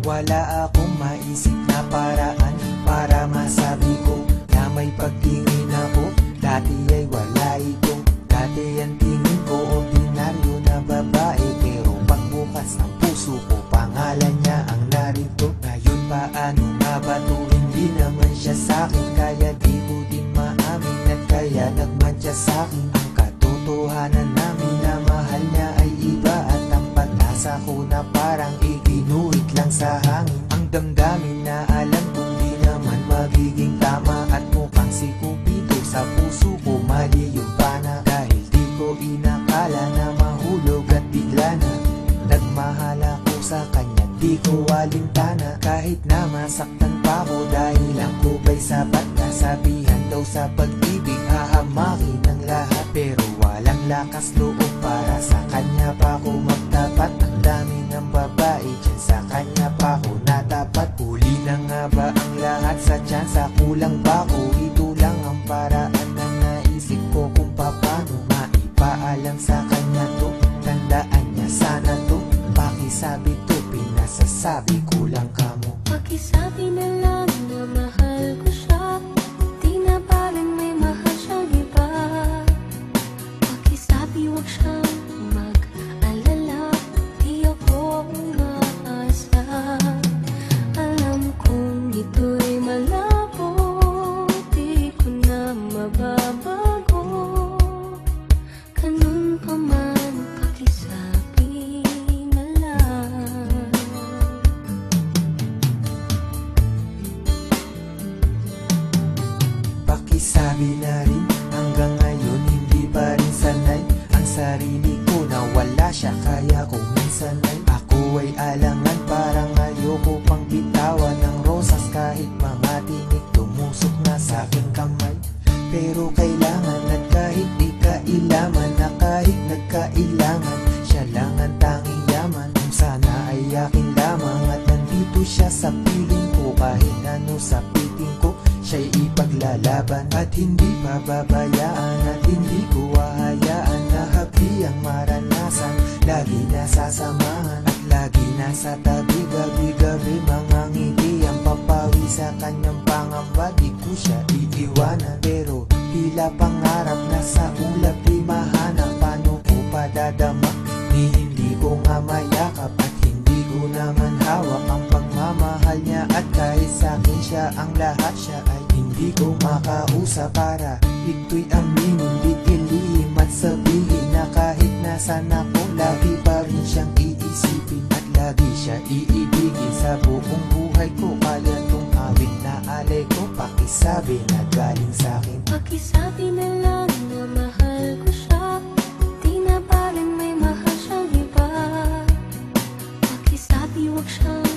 Wala akong maisip na paraan para masabi ko na may pagtingin ako. Dati ay wala ito. Dati ang tingin ko ordinaryo na babae, pero pagbukas ng puso ko pangalan niya ang narito. Ngayon paano nga ba to? Hindi naman siya sa'kin, kaya di ko din maamin at kaya nagmantya sa'kin. Ang katotohanan namin na mahal niya ay iba, at ang pag-asa ko na parang ikinuhit lang sa hangin. Ang damdamin na alam kong di naman magiging tama, at mukhang si Cupido sa puso ko mali yung pana. Dahil di ko inakala na mahulog at bigla na nagmahal ako sa kanya, di ko alintana. Kahit na masaktan pa ko dahil ang kubay sapat, kasabihan daw sa pag-ibig hahamakin ang lahat. Pero walang lakas loob para sa kanya pa ko magtapat. Ang dami ng babae dyan, sa kanya pa ko natapat. Huli na nga ba ang lahat sa tsansa? Kulang ba ko? Ito lang ang paraan na naisip ko kung paano maipaalam sa kanya to. Tandaan niya sana to. Pakisabi to, pinasasabi ko lang kamo. Pakisabi na lang na mahal ko siya, di na baling may mahal siyang iba. Pakisabi wag siyang mag-alala, di ako umaasa. Alam kong ito'y malabo, di ko na mababago. Ganun pa man, pakisabi na lang. Pakisabi na rin, hanggang ngayon hindi pa rin sanay ang sarili ko na wala siya. Kaya kung minsan ay ako ay alangan, parang ayoko pang bitawan ng rosas. Kahit mga tinik tumusok na sa aking kamay, pero kailangan at kahit di kailaman, na kahit nagkailangan, siya lang ang tanging yaman. Kung sana ay akin lamang at nandito siya sa piling ko, kahit ano sa piting ko siya'y ipaglalaban at hindi pababayaan. At hindi ko hahayaan na hapi ang maranasan. Lagi nasasamahan at lagi nasa tabi, gabi-gabi mga ngiti ang papawi sa kanyang pangamba. Di ko siya iiwanan, pero tila pangarap na sa ulap di mahanap. Paano ko padadama ni hindi ko nga mayakap, at hindi ko naman hawak ang pagmamahal niya. At kahit sa'kin siya ang lahat, siya ay hindi ko makausap para ito'y aminin, di ilihim at sabihin na kahit nasan ako, lagi pa rin siyang iisipin at lagi siya iibigin sa buong buhay ko. Kaya tong awit na alay ko, pakisabi na galing sa'kin. Pakisabi na lang na mahal ko siya, di na baling may mahal siyang iba. Pakisabi wag siyang